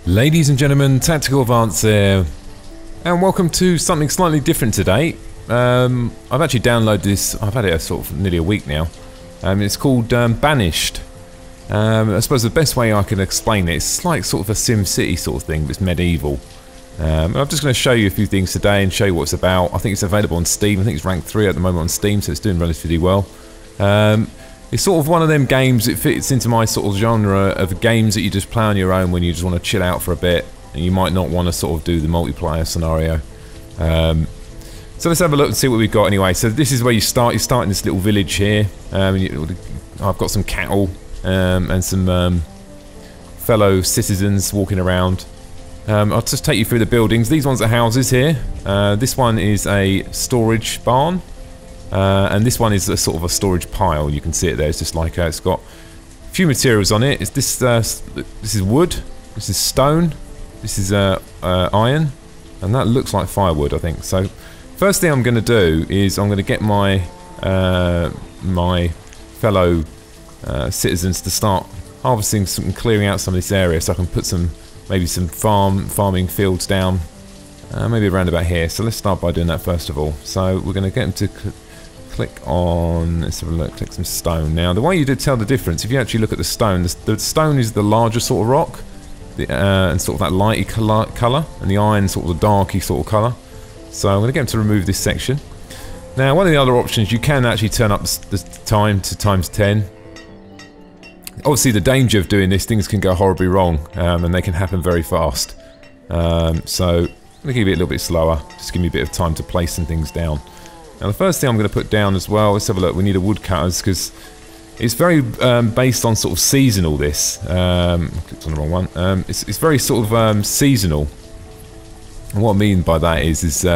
Ladies and gentlemen, Tactical Advance here, and welcome to something slightly different today. I've actually downloaded this, I've had it sort of nearly a week now. It's called Banished. I suppose the best way I can explain it, it's like sort of a Sim City sort of thing, but it's medieval. I'm just going to show you a few things today and show you what it's about. I think it's available on Steam. I think it's ranked 3 at the moment on Steam, so it's doing relatively well. It's sort of one of them games, it fits into my sort of genre of games that you just play on your own when you just want to chill out for a bit and you might not want to sort of do the multiplayer scenario. So let's have a look and see what we've got anyway. So this is where you start. You start in this little village here. I've got some cattle and some fellow citizens walking around. I'll just take you through the buildings. These ones are houses here. This one is a storage barn. And this one is a sort of a storage pile. You can see it there. It's just like it's got a few materials on it. It's this is wood. This is stone. This is iron, and that looks like firewood, I think. So, first thing I'm going to do is I'm going to get my my fellow citizens to start harvesting some and clearing out some of this area, so I can put maybe some farming fields down, maybe around about here. So let's start by doing that first of all. So we're going to get them to click on, let's have a look, click some stone. Now the way you did tell the difference, if you actually look at the stone stone is the larger sort of rock, and sort of that lighty colour, and the iron sort of the darky sort of colour. So I'm going to get them to remove this section. Now one of the other options, you can actually turn up the time to ×10. Obviously the danger of doing this, things can go horribly wrong, and they can happen very fast. So I'm going to keep it a little bit slower, just give me a bit of time to place some things down. Now the first thing I'm going to put down as well, let's have a look, we need a woodcutters, because it's very based on sort of seasonal this. Clicked on the wrong one. It's very sort of seasonal. And what I mean by that is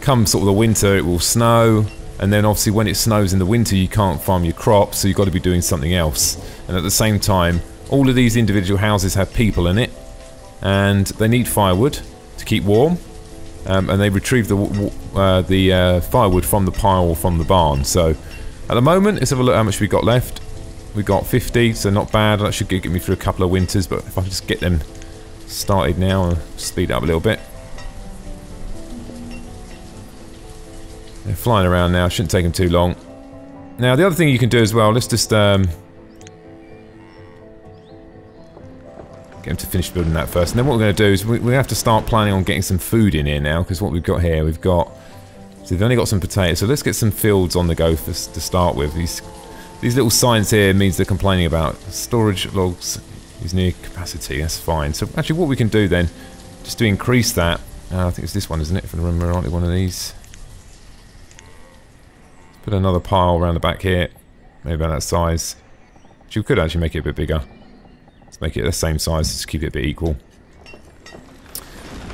come sort of the winter it will snow, and then obviously when it snows in the winter you can't farm your crops, so you've got to be doing something else. And at the same time, all of these individual houses have people in it, and they need firewood to keep warm. And they retrieve the firewood from the pile or from the barn. So at the moment, let's have a look how much we've got left. We've got 50, so not bad. That should get me through a couple of winters, but if I can just get them started now and speed up a little bit. They're flying around now, shouldn't take them too long. Now the other thing you can do as well, let's just get them to finish building that first, and then what we're going to do is we have to start planning on getting some food in here now, because what we've got here, so we've only got some potatoes, so let's get some fields on the go to start with. These little signs here means they're complaining about storage logs is near capacity. That's fine. So actually what we can do then, just to increase that, I think it's this one, isn't it, if I remember rightly, one of these. Put another pile around the back here, maybe about that size. Actually, we could actually make it a bit bigger. Let's make it the same size, just keep it a bit equal.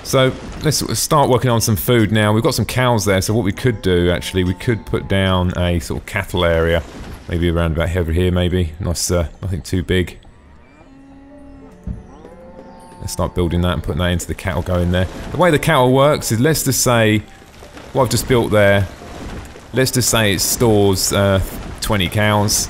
So let's start working on some food now. We've got some cows there, so what we could do actually, we could put down a sort of cattle area, maybe around about over here, maybe. Nice, nothing too big. Let's start building that and putting that into the cattle going there. The way the cattle works is, let's just say what I've just built there. Let's just say it stores 20 cows.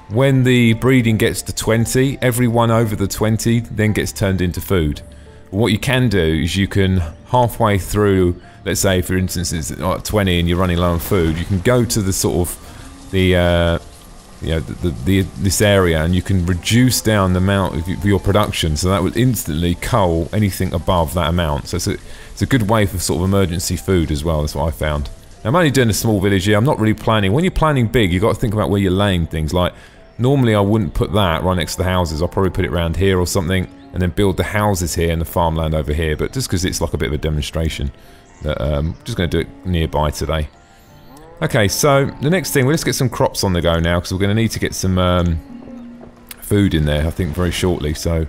When the breeding gets to 20, every one over the 20 then gets turned into food. What you can do is you can halfway through, let's say for instance it's 20 and you're running low on food, you can go to the sort of this area and you can reduce down the amount of your production, so that would instantly cull anything above that amount. So it's a good way for sort of emergency food as well. That's what I found. Now, I'm only doing a small village here. I'm not really planning. When you're planning big, you've got to think about where you're laying things. Like, normally I wouldn't put that right next to the houses. I'll probably put it around here or something, and then build the houses here and the farmland over here. But just because it's like a bit of a demonstration, that just going to do it nearby today. Okay, so the next thing, let's get some crops on the go now, because we're going to need to get some food in there, I think, very shortly. So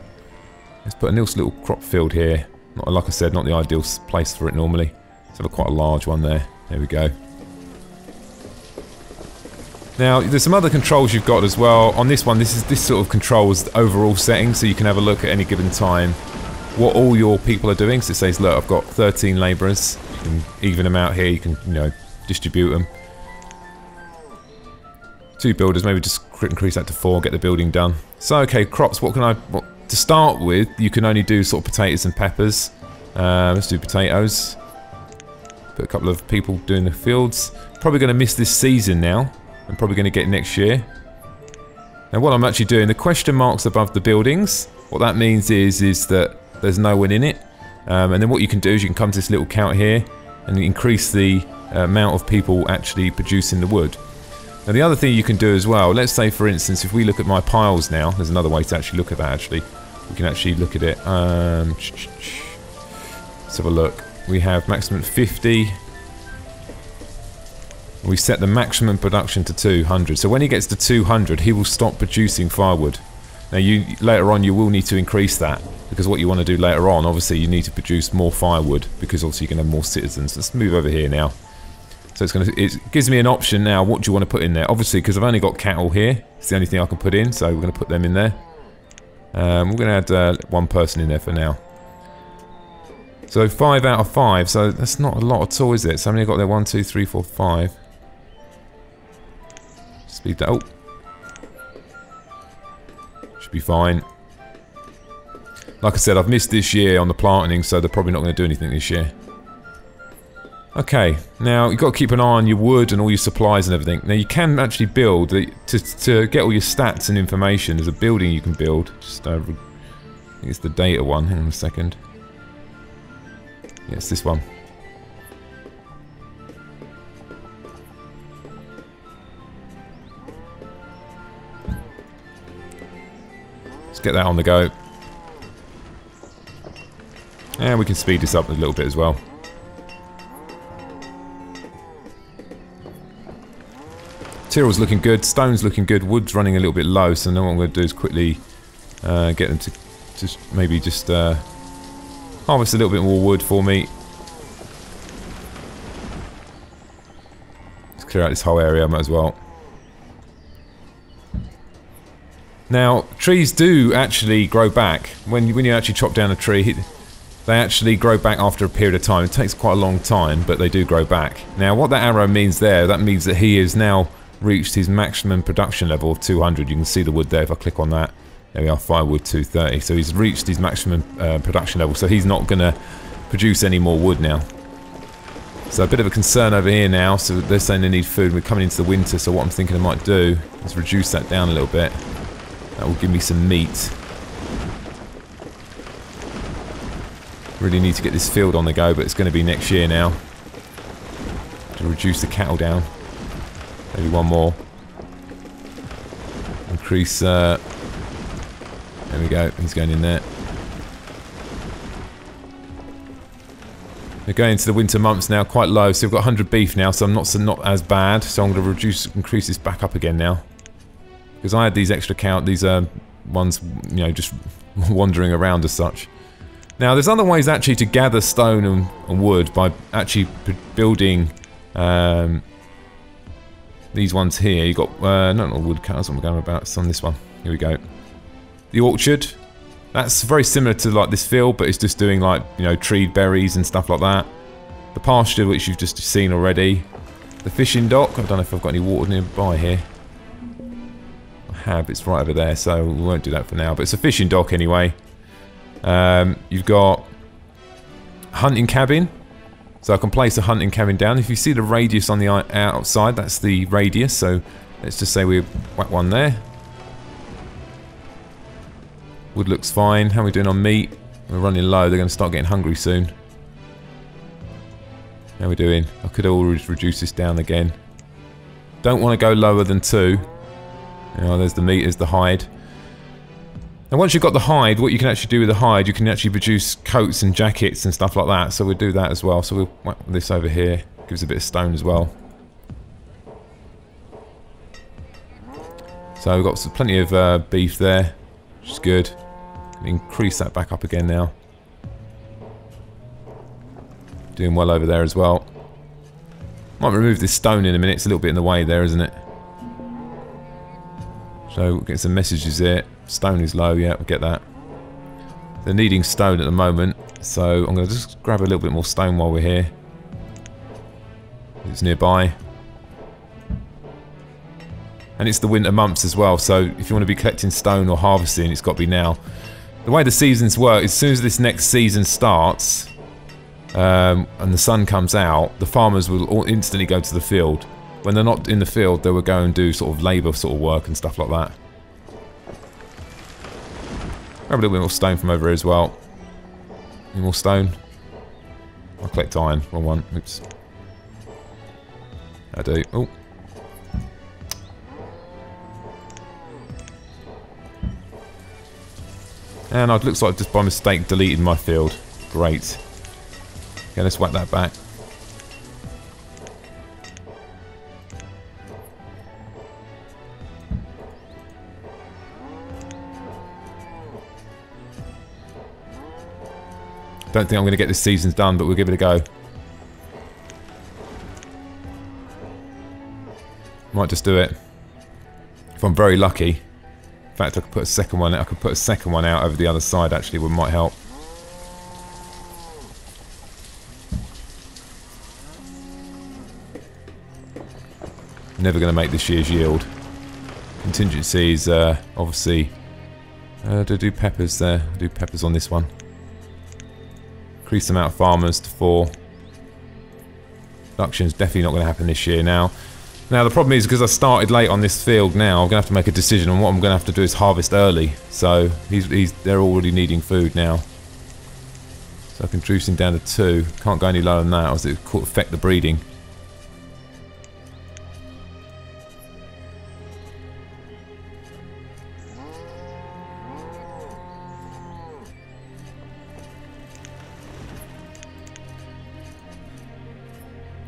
let's put a nice little crop field here. Not, like I said, not the ideal place for it normally. Let's have quite a large one there. There we go. Now, there's some other controls you've got as well. On this one, this sort of controls the overall settings, so you can have a look at any given time what all your people are doing. So it says, look, I've got 13 labourers. You can even them out here. You can, distribute them. 2 builders, maybe just increase that to 4, get the building done. So, okay, crops. What to start with, you can only do sort of potatoes and peppers. Let's do potatoes. Put a couple of people doing the fields. Probably going to miss this season now. I'm probably going to get next year. Now what I'm actually doing, the question marks above the buildings, what that means is that there's no one in it. And then what you can do is you can come to this little count here and increase the amount of people actually producing the wood. Now the other thing you can do as well, let's say for instance if we look at my piles now, there's another way to actually look at that actually. We can actually look at it. Let's have a look. We have maximum 50. We set the maximum production to 200. So when he gets to 200, he will stop producing firewood. Now later on you will need to increase that, because what you want to do later on, obviously you need to produce more firewood, because obviously you can have more citizens. Let's move over here now. So it gives me an option now, what do you want to put in there? Obviously, because I've only got cattle here, it's the only thing I can put in, so we're going to put them in there. We're going to add one person in there for now. So 5 out of 5, so that's not a lot at all, is it? So how many got there? 1, 2, 3, 4, 5. Speed that up. Should be fine. Like I said, I've missed this year on the planting, so they're probably not going to do anything this year. Okay, now you've got to keep an eye on your wood and all your supplies and everything. Now you can actually build, to get all your stats and information, there's a building you can build. Just I think it's the data one, hang on a second. Yeah, it's this one. Let's get that on the go. And we can speed this up a little bit as well. Material's looking good, stone's looking good, wood's running a little bit low, so now what I'm going to do is quickly get them to just maybe just harvest a little bit more wood for me. Let's clear out this whole area, I might as well. Now, trees do actually grow back. When you actually chop down a tree, they actually grow back after a period of time. It takes quite a long time, but they do grow back. Now, what that arrow means there, that means that he has now reached his maximum production level of 200. You can see the wood there if I click on that. There we are, firewood 230. So he's reached his maximum production level, so he's not going to produce any more wood now. So a bit of a concern over here now. So they're saying they need food. We're coming into the winter, so what I'm thinking I might do is reduce that down a little bit. That will give me some meat. Really need to get this field on the go, but it's going to be next year now. To reduce the cattle down. Maybe one more. Increase... there we go, he's going in there. We're going into the winter months now, quite low, so we've got 100 beef now, so I'm not as bad. So I'm going to increase this back up again now. Because I had these extra these ones, you know, just wandering around as such. Now there's other ways actually to gather stone and wood by actually building these ones here. You've got, not wood cutters, what I'm going about, it's on this one. Here we go. The orchard, that's very similar to like this field, but it's just doing like, you know, treed berries and stuff like that. The pasture, which you've just seen already. The fishing dock, I don't know if I've got any water nearby here. I have, it's right over there, so we won't do that for now, but it's a fishing dock anyway. You've got hunting cabin, so I can place a hunting cabin down. If you see the radius on the outside, that's the radius, so let's just say we whack one there. Wood looks fine. How are we doing on meat? We're running low. They're going to start getting hungry soon. How are we doing? I could always reduce this down again. Don't want to go lower than 2. Oh, there's the meat, there's the hide. And once you've got the hide, what you can actually do with the hide, you can actually produce coats and jackets and stuff like that. So we'll do that as well. So we'll whack this over here. Gives a bit of stone as well. So we've got plenty of beef there, which is good. Increase that back up again now. Doing well over there as well. Might remove this stone in a minute, it's a little bit in the way there, isn't it? So we'll get some messages there. Stone is low, yeah, we'll get that. They're needing stone at the moment, so I'm going to just grab a little bit more stone while we're here. It's nearby. And it's the winter months as well, so if you want to be collecting stone or harvesting, it's got to be now. The way the seasons work, as soon as this next season starts, and the sun comes out, the farmers will all instantly go to the field. When they're not in the field, they will go and do sort of labour sort of work and stuff like that. Grab a little bit more stone from over here as well. Any more stone? I'll collect iron. Wrong one. Oops. I do. Oh. And it looks like I've just by mistake deleted my field. Great. Okay, let's whack that back. Don't think I'm going to get this season's done, but we'll give it a go. Might just do it. If I'm very lucky. In fact, I could put a second one. I could put a second one out over the other side. Actually, would might help. Never going to make this year's yield. Contingencies, obviously. Do peppers there. Do peppers on this one. Increase the amount of farmers to 4. Production's definitely not going to happen this year now. Now the problem is, because I started late on this field now, I'm going to have to make a decision, and what I'm going to have to do is harvest early. So they're already needing food now. So I can reduce him down to 2. Can't go any lower than that, or else it could affect the breeding.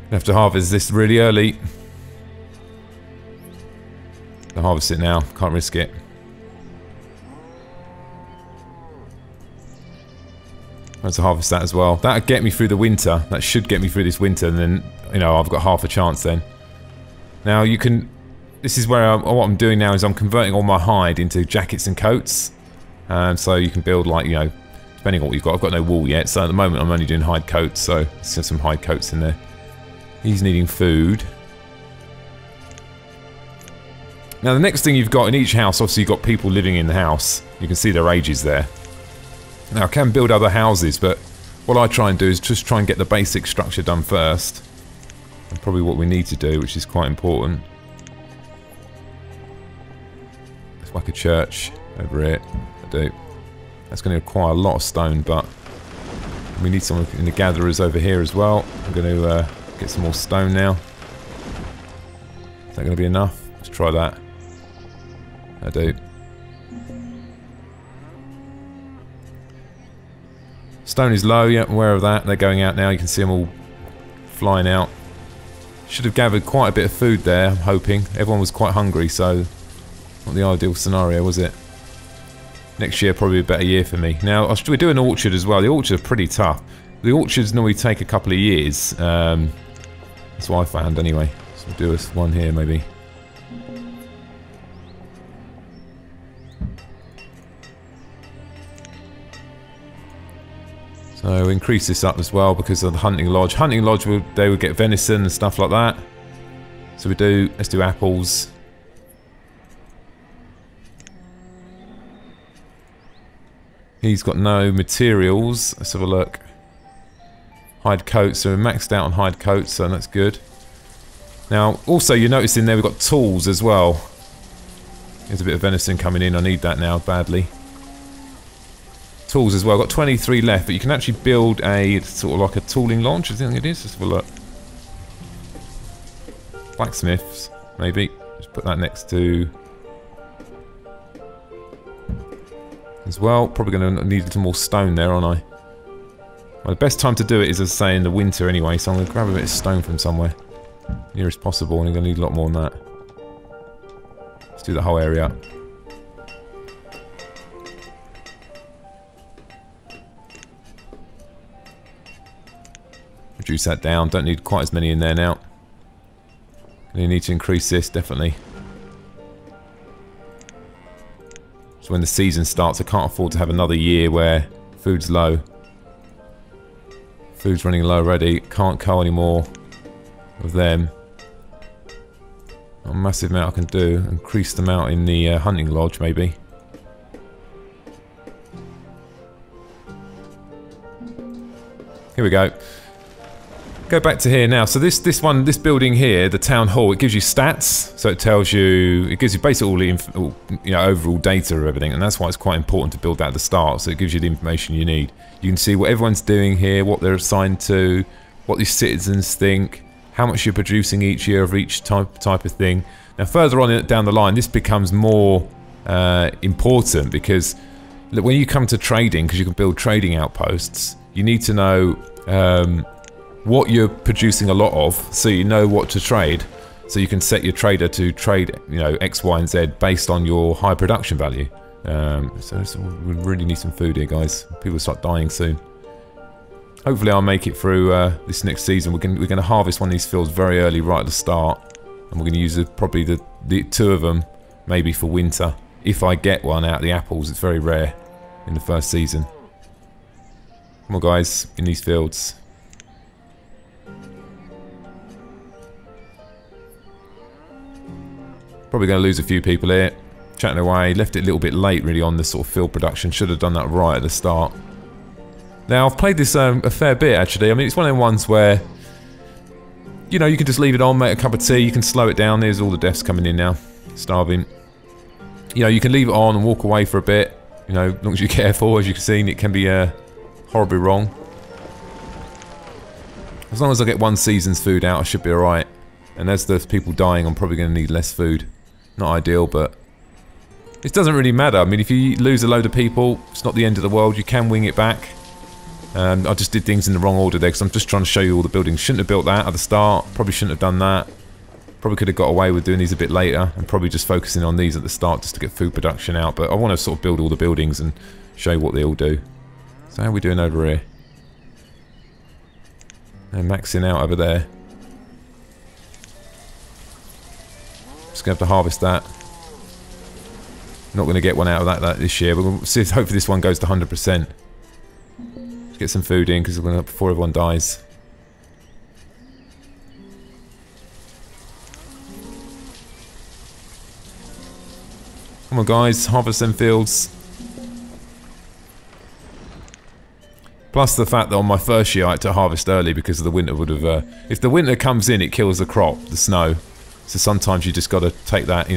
I have to harvest this really early. I'll harvest it now, can't risk it. I have to harvest that as well. That'll get me through the winter. That should get me through this winter, and then, you know, I've got half a chance then. Now you can... This is where what I'm doing now is I'm converting all my hide into jackets and coats. So you can build, like, you know, depending on what you've got. I've got no wool yet, so at the moment I'm only doing hide coats, so let's get some hide coats in there. He's needing food. Now the next thing you've got in each house, obviously you've got people living in the house. You can see their ages there. Now I can build other houses, but what I try and do is just try and get the basic structure done first. And probably what we need to do, which is quite important. It's like a church over here. I do. That's going to require a lot of stone, but we need some in the gatherers over here as well. I'm going to get some more stone now. Is that going to be enough? Let's try that. I do. Stone is low, yeah, I'm aware of that. They're going out now. You can see them all flying out. Should have gathered quite a bit of food there, I'm hoping. Everyone was quite hungry, so not the ideal scenario, was it? Next year, probably a better year for me. Now, we do an orchard as well. The orchards are pretty tough. The orchards normally take a couple of years. That's what I found anyway. So we'll do this one here, maybe. So increase this up as well because of the hunting lodge. Hunting lodge, they would get venison and stuff like that. So let's do apples. He's got no materials. Let's have a look. Hide coats, so we're maxed out on hide coats, so that's good. Now, also you notice in there we've got tools as well. There's a bit of venison coming in. I need that now badly. Tools as well. I've got 23 left, but you can actually build a sort of like a tooling lodge. I think it is. Let's have a look. Blacksmiths, maybe. Just put that next to. As well. Probably going to need a little more stone there, aren't I? Well, the best time to do it is, as I say, in the winter anyway. So I'm going to grab a bit of stone from somewhere, near as possible, and I'm going to need a lot more than that. Let's do the whole area up. Reduce that down. Don't need quite as many in there now. Gonna need to increase this, definitely. So when the season starts, I can't afford to have another year where food's low. Food's running low already. Can't cull any more of them. Not a massive amount I can do. Increase them out in the hunting lodge, maybe. Here we go. Go back to here now. So this building here, the town hall, it gives you stats. So it tells you, it gives you basically all the overall data of everything, and that's why it's quite important to build that at the start. So it gives you the information you need. You can see what everyone's doing here, what they're assigned to, what these citizens think, how much you're producing each year of each type of thing. Now further on down the line, this becomes more important because look, when you come to trading, because you can build trading outposts, you need to know what you're producing a lot of, so you know what to trade. So you can set your trader to trade, X, Y, and Z based on your high production value. So we really need some food here, guys. People start dying soon. Hopefully, I'll make it through this next season. We're going to harvest one of these fields very early, right at the start, and we're going to use probably the 2 of them, maybe for winter. If I get one out of the apples, it's very rare in the first season. Come on, guys, in these fields. Probably going to lose a few people here. Chatting away. Left it a little bit late, really, on the sort of field production. Should have done that right at the start. Now, I've played this a fair bit, actually. I mean, it's one of them ones where, you can just leave it on, make a cup of tea. You can slow it down. There's all the deaths coming in now. Starving. You can leave it on and walk away for a bit. As long as you're careful. As you can see, it can be horribly wrong. As long as I get one season's food out, I should be alright. And as there's people dying, I'm probably going to need less food. Not ideal, but it doesn't really matter. I mean, if you lose a load of people, it's not the end of the world. You can wing it back. I just did things in the wrong order there because I'm just trying to show you all the buildings. Shouldn't have built that at the start. Probably shouldn't have done that. Probably could have got away with doing these a bit later and probably just focusing on these at the start just to get food production out. But I want to sort of build all the buildings and show you what they all do. So how are we doing over here? They're maxing out over there. Just going to have to harvest that. Not going to get one out of that this year. We're going to see if hopefully this one goes to 100%. Let's get some food in because we're going to before everyone dies. Come on, guys, harvest them fields. Plus the fact that on my first year I had to harvest early because the winter would have... if the winter comes in, it kills the crop, the snow. So sometimes you just got to take that,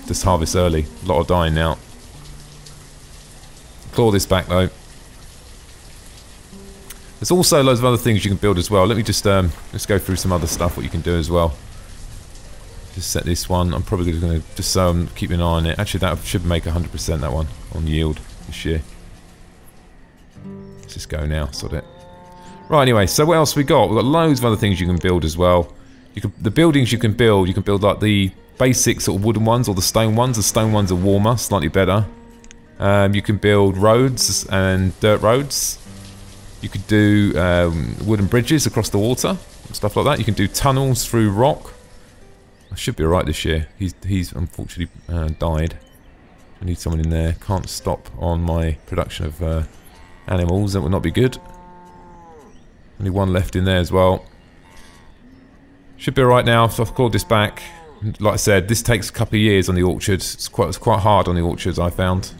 just harvest early. A lot of dying now. Claw this back though. There's also loads of other things you can build as well. Let me just let's go through some other stuff what you can do as well. Just set this one. I'm probably going to just so I'm keeping an eye on it. Actually, that should make 100% that one on yield this year. Let's just go now. Sort it. Right. Anyway, so what else we got? We've got loads of other things you can build as well. The buildings you can build like the basic sort of wooden ones or the stone ones. The stone ones are warmer, slightly better. You can build roads and dirt roads. You could do wooden bridges across the water, stuff like that. You can do tunnels through rock. I should be alright this year. He's unfortunately died. I need someone in there. Can't stop on my production of animals. That would not be good. Only one left in there as well. Should be alright now, so I've clawed this back. Like I said, this takes a couple of years on the orchards. It's quite hard on the orchards, I found.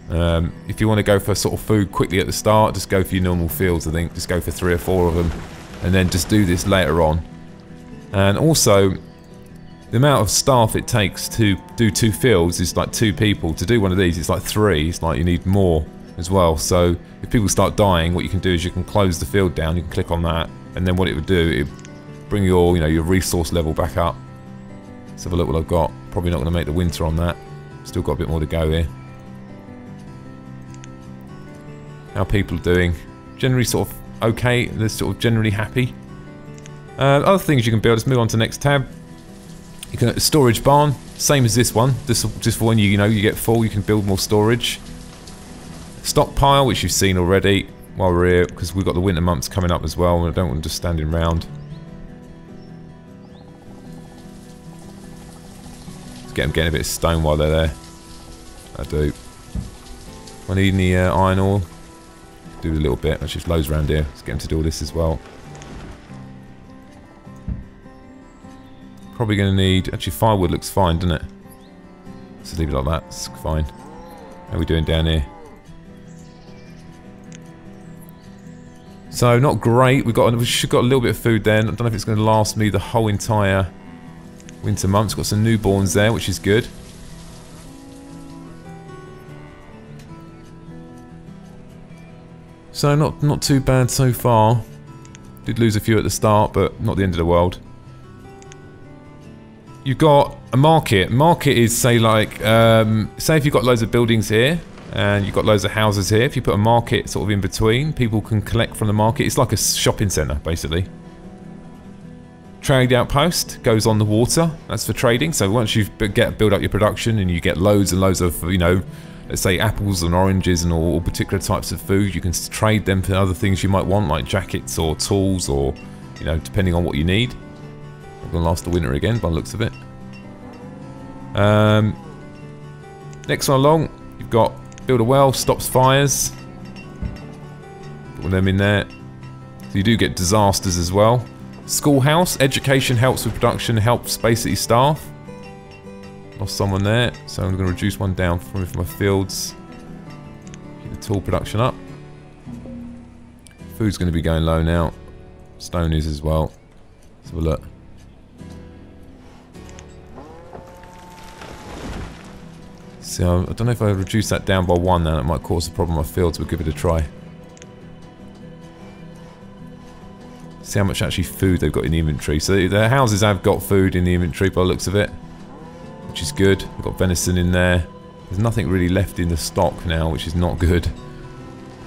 If you want to go for sort of food quickly at the start, just go for your normal fields, I think. Just go for 3 or 4 of them. And then just do this later on. And also, the amount of staff it takes to do 2 fields is like 2 people. To do one of these, it's like 3. It's like you need more as well. So, if people start dying, what you can do is you can close the field down. You can click on that. And then what it would do, it bring your, your resource level back up. Let's have a look what I've got. Probably not going to make the winter on that. Still got a bit more to go here. How people are doing. Generally sort of okay. They're sort of generally happy. Other things you can build. Let's move on to the next tab. You can storage barn. Same as this one. Just for when you get full, you can build more storage. Stockpile, which you've seen already while we're here, because we've got the winter months coming up as well, and I don't want them just standing around. Get them getting a bit of stone while they're there. I do. I need any iron ore. Do a little bit. There's just loads around here. Let's get them to do all this as well. Probably going to need... Actually, firewood looks fine, doesn't it? Let's leave it like that. It's fine. How are we doing down here? So not great. We should got a little bit of food then. I don't know if it's going to last me the whole entire winter months. Got some newborns there, which is good. So not too bad so far. Did lose a few at the start, but not the end of the world. You've got a market. Market is, say, like, say if you've got loads of buildings here, and you've got loads of houses here, if you put a market sort of in between, people can collect from the market. It's like a shopping centre, basically. Trade outpost goes on the water. That's for trading. So once you build up your production and you get loads and loads of, you know, let's say apples and oranges and all particular types of food, you can trade them for other things you might want, like jackets or tools or, you know, depending on what you need. I'm going to last the winter again by the looks of it. Next one along, you've got build a well, stops fires. Put them in there. So you do get disasters as well. Schoolhouse, education helps with production, helps basically staff. Lost someone there, so I'm going to reduce one down from my fields. Keep the tool production up. Food's going to be going low now. Stone is as well. Let's have a look. So I don't know if I reduce that down by one now, that might cause a problem on my fields, we'll give it a try. See how much actually food they've got in the inventory. So the houses have got food in the inventory by the looks of it, which is good. We've got venison in there. There's nothing really left in the stock now, which is not good.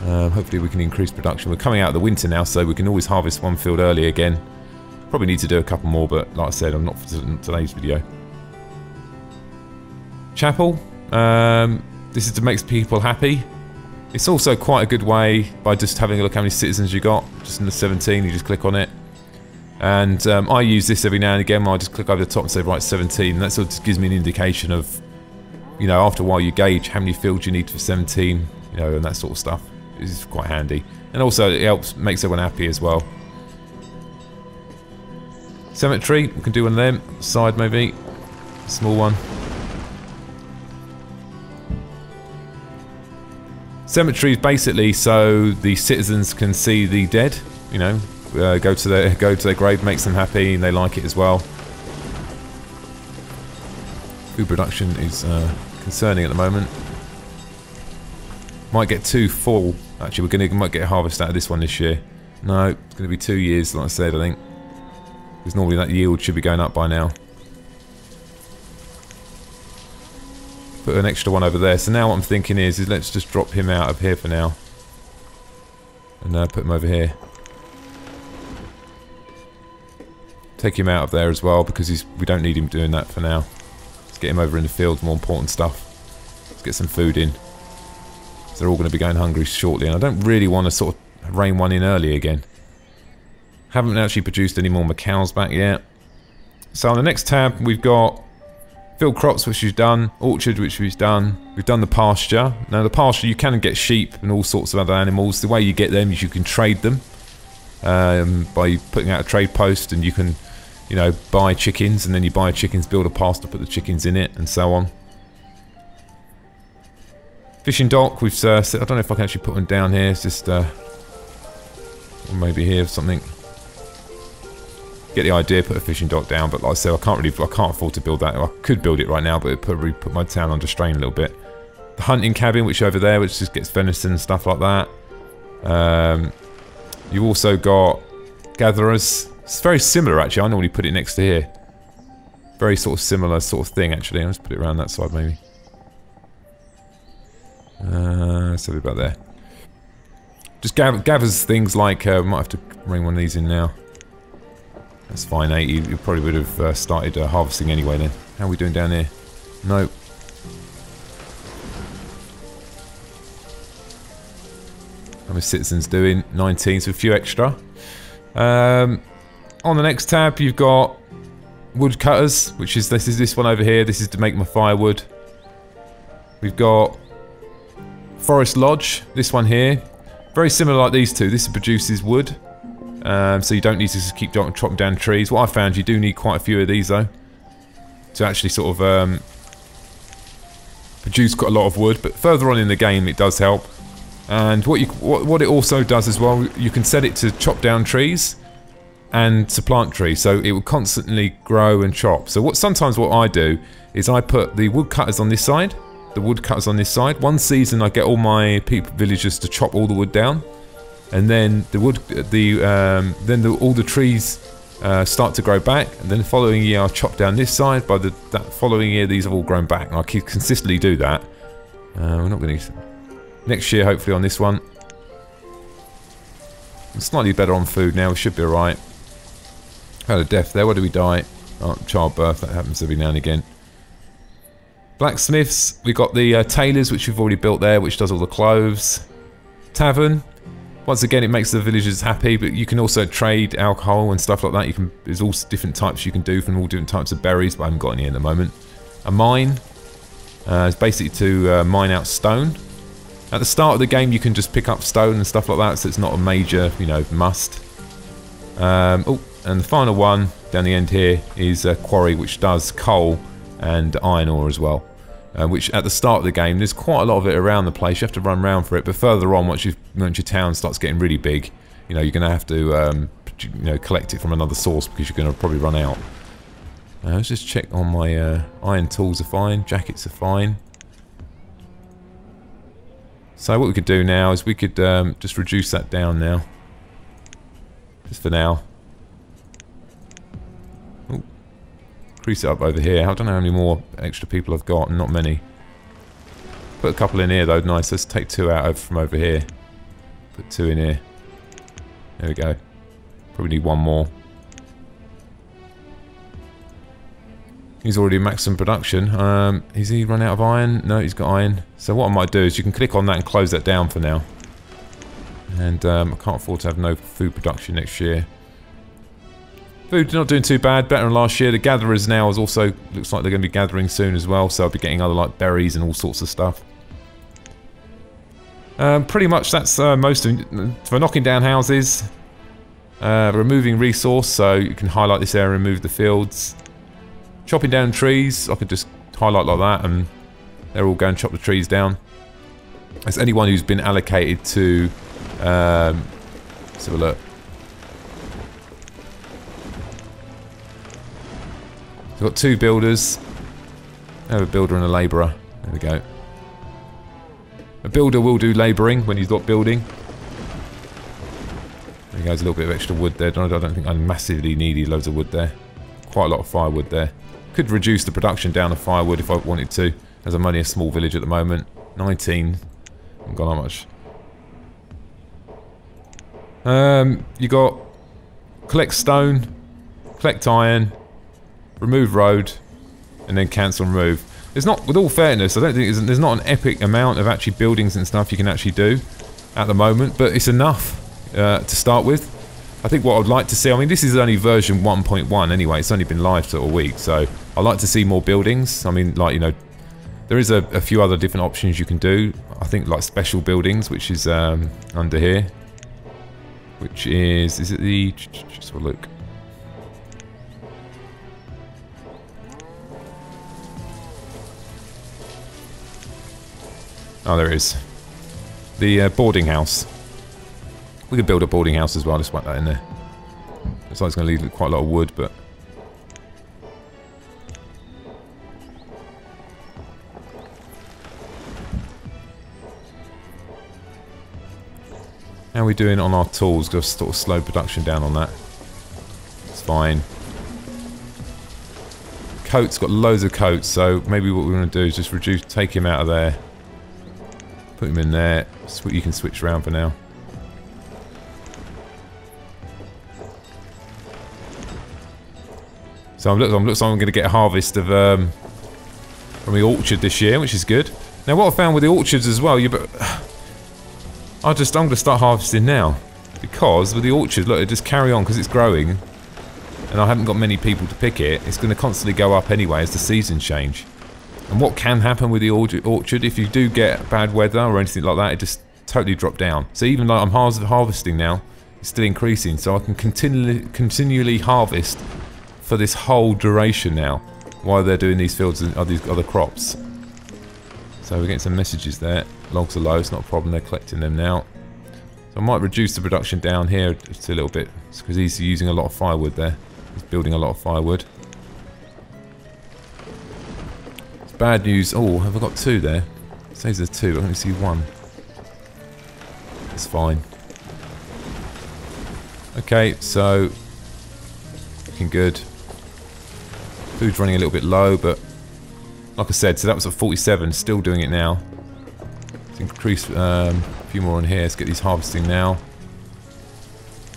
Hopefully we can increase production. We're coming out of the winter now, so we can always harvest one field early again. Probably need to do a couple more, but like I said, I'm not for today's video. Chapel. This is to make people happy. It's also quite a good way by just having a look how many citizens you got. Just in the 17, you just click on it. And I use this every now and again. I just click over the top and say, right, 17. And that sort of just gives me an indication of, you know, after a while you gauge how many fields you need for 17, you know, and that sort of stuff. It's quite handy. And also it helps, makes everyone happy as well. Cemetery, we can do one of them. Side maybe. Small one. Cemetery is basically so the citizens can see the dead, you know, go to their grave, makes them happy, and they like it as well. Food production is concerning at the moment. Might get too full. Actually, might get a harvest out of this one this year. No, it's going to be 2 years, like I said, I think. Because normally that yield should be going up by now. Put an extra one over there. So now what I'm thinking is let's just drop him out of here for now. And put him over here. Take him out of there as well because we don't need him doing that for now. Let's get him over in the field, more important stuff. Let's get some food in. So they're all going to be going hungry shortly. And I don't really want to sort of rein one in early again. Haven't actually produced any more macaws back yet. So on the next tab we've got field crops, which we've done, orchard, which we've done. We've done the pasture. Now the pasture, you can get sheep and all sorts of other animals. The way you get them is you can trade them by putting out a trade post, and you can, you know, buy chickens, and then you buy chickens, build a pasture, put the chickens in it, and so on. Fishing dock, we've I don't know if I can actually put one down here. It's just or maybe here something. Get the idea, put a fishing dock down, but like I said, I can't afford to build that. I could build it right now, but it'd probably put my town under strain a little bit. The hunting cabin, which is over there, which just gets venison and stuff like that. You've also got gatherers. It's very similar, actually. I normally put it next to here. Very sort of similar sort of thing, actually. I'll just put it around that side, maybe. Let's have it about there. Just gathers things like, might have to bring one of these in now. That's fine, 80. You probably would have started harvesting anyway then. How are we doing down here? Nope. How many citizens doing? 19, so a few extra. On the next tab, you've got woodcutters, which is this one over here. This is to make my firewood. We've got forest lodge. This one here, very similar like these two. This produces wood. So you don't need to just keep chopping down trees. What I found, you do need quite a few of these though, to actually sort of produce quite a lot of wood. But further on in the game, it does help. And what it also does as well, you can set it to chop down trees and to plant trees, so it will constantly grow and chop. So sometimes what I do is I put the woodcutters on this side, One season I get all my villagers to chop all the wood down, and then all the trees start to grow back, and then the following year I chop down this side. By that following year, these have all grown back, and I can consistently do that. We're not going to. Next year, hopefully, on this one. I'm slightly better on food now. We should be alright. Had a death there. Where did we die? Oh, childbirth. That happens every now and again. Blacksmiths. We got the tailors, which we've already built there, which does all the clothes. Tavern. Once again, it makes the villagers happy, but you can also trade alcohol and stuff like that. There's all different types you can do from all different types of berries, but I haven't got any at the moment. A mine. It's basically to mine out stone. At the start of the game, you can just pick up stone and stuff like that, so it's not a major, must. Oh, and the final one down the end here is a quarry, which does coal and iron ore as well. Which at the start of the game, there's quite a lot of it around the place. You have to run around for it, but further on, once your town starts getting really big, you're going to have to, collect it from another source because you're going to probably run out. Let's just check on my iron tools are fine, jackets are fine. So what we could do now is we could just reduce that down now. Just for now. Ooh. Increase it up over here. I don't know how many more extra people I've got, not many. Put a couple in here though, nice. Let's take 2 out from over here. Put 2 in here. There we go. Probably need 1 more. He's already maximum production. Has he run out of iron? No, he's got iron. So what I might do is you can click on that and close that down for now. And I can't afford to have no food production next year. Food's not doing too bad, better than last year. The gatherers now looks like they're going to be gathering soon as well, so I'll be getting other like berries and all sorts of stuff. Pretty much that's most of for knocking down houses. Removing resource, so you can highlight this area and remove the fields. Chopping down trees, I could just highlight like that and they're all going to chop the trees down. As anyone who's been allocated to... let's have a look. So we've got 2 builders. I have a builder and a labourer. There we go. A builder will do labouring when he's not building. There goes a little bit of extra wood there. I don't think I massively needed loads of wood there. Quite a lot of firewood there. Could reduce the production down of firewood if I wanted to, as I'm only a small village at the moment. 19. Haven't got that much. You got collect stone, collect iron, remove road, and then cancel and remove. There's not, with all fairness, I don't think there's not an epic amount of actually buildings and stuff you can actually do at the moment, but it's enough to start with. I think what I'd like to see, I mean this is only version 1.1 anyway, it's only been live for a week, so I'd like to see more buildings. I mean, like, there is a few other different options you can do. I think like special buildings, which is under here. Which is it the, just have a look. Oh, there it is. The boarding house. We could build a boarding house as well, just whack that in there. Looks like it's going to leave quite a lot of wood, but... How are we doing on our tools? Just sort of slow production down on that. It's fine. Coats, got loads of coats, so maybe what we're going to do is just take him out of there. Put him in there. You can switch around for now. So looks like I'm going to get a harvest of from the orchard this year, which is good. Now what I found with the orchards as well, I'm going to start harvesting now, because with the orchard, look, it just carry on because it's growing, and I haven't got many people to pick it. It's going to constantly go up anyway as the seasons change. And what can happen with the orchard, if you do get bad weather or anything like that, it just totally drop down. So even like I'm harvesting now, it's still increasing, so I can continually harvest for this whole duration now, while they're doing these fields and these other crops. So we're getting some messages there. logs are low, it's not a problem, they're collecting them now. So I might reduce the production down here just a little bit, because he's using a lot of firewood there. He's building a lot of firewood. It's bad news. Oh, have I got 2 there? It says there's 2, but I only see 1. It's fine. Okay, so looking good. Food's running a little bit low, but like I said, so that was at 47, still doing it now. Let's increase a few more on here. Let's get these harvesting now.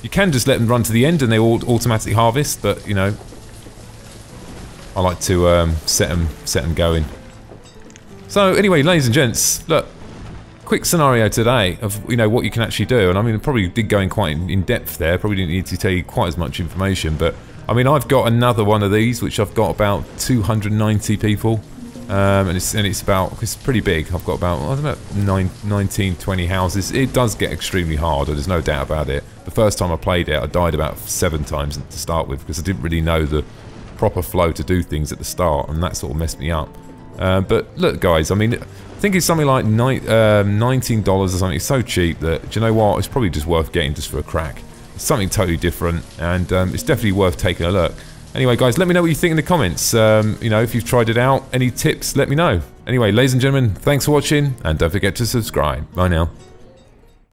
You can just let them run to the end and they all automatically harvest, but you know, I like to set them going. So anyway, ladies and gents, look, quick scenario today of what you can actually do, and I mean, I probably did go in quite in depth there. Probably didn't need to tell you quite as much information, but I mean, I've got another one of these, which I've got about 290 people, and it's pretty big. I've got about, I don't know, 19, 20 houses. It does get extremely hard, there's no doubt about it. The first time I played it, I died about 7 times to start with, because I didn't really know the proper flow to do things at the start, and that sort of messed me up. But look, guys, I mean, I think it's something like $19 or something. It's so cheap that, do you know what, it's probably just worth getting just for a crack. It's something totally different, and it's definitely worth taking a look. Anyway, guys, let me know what you think in the comments. If you've tried it out, any tips, let me know. Anyway, ladies and gentlemen, thanks for watching, and don't forget to subscribe. Bye now.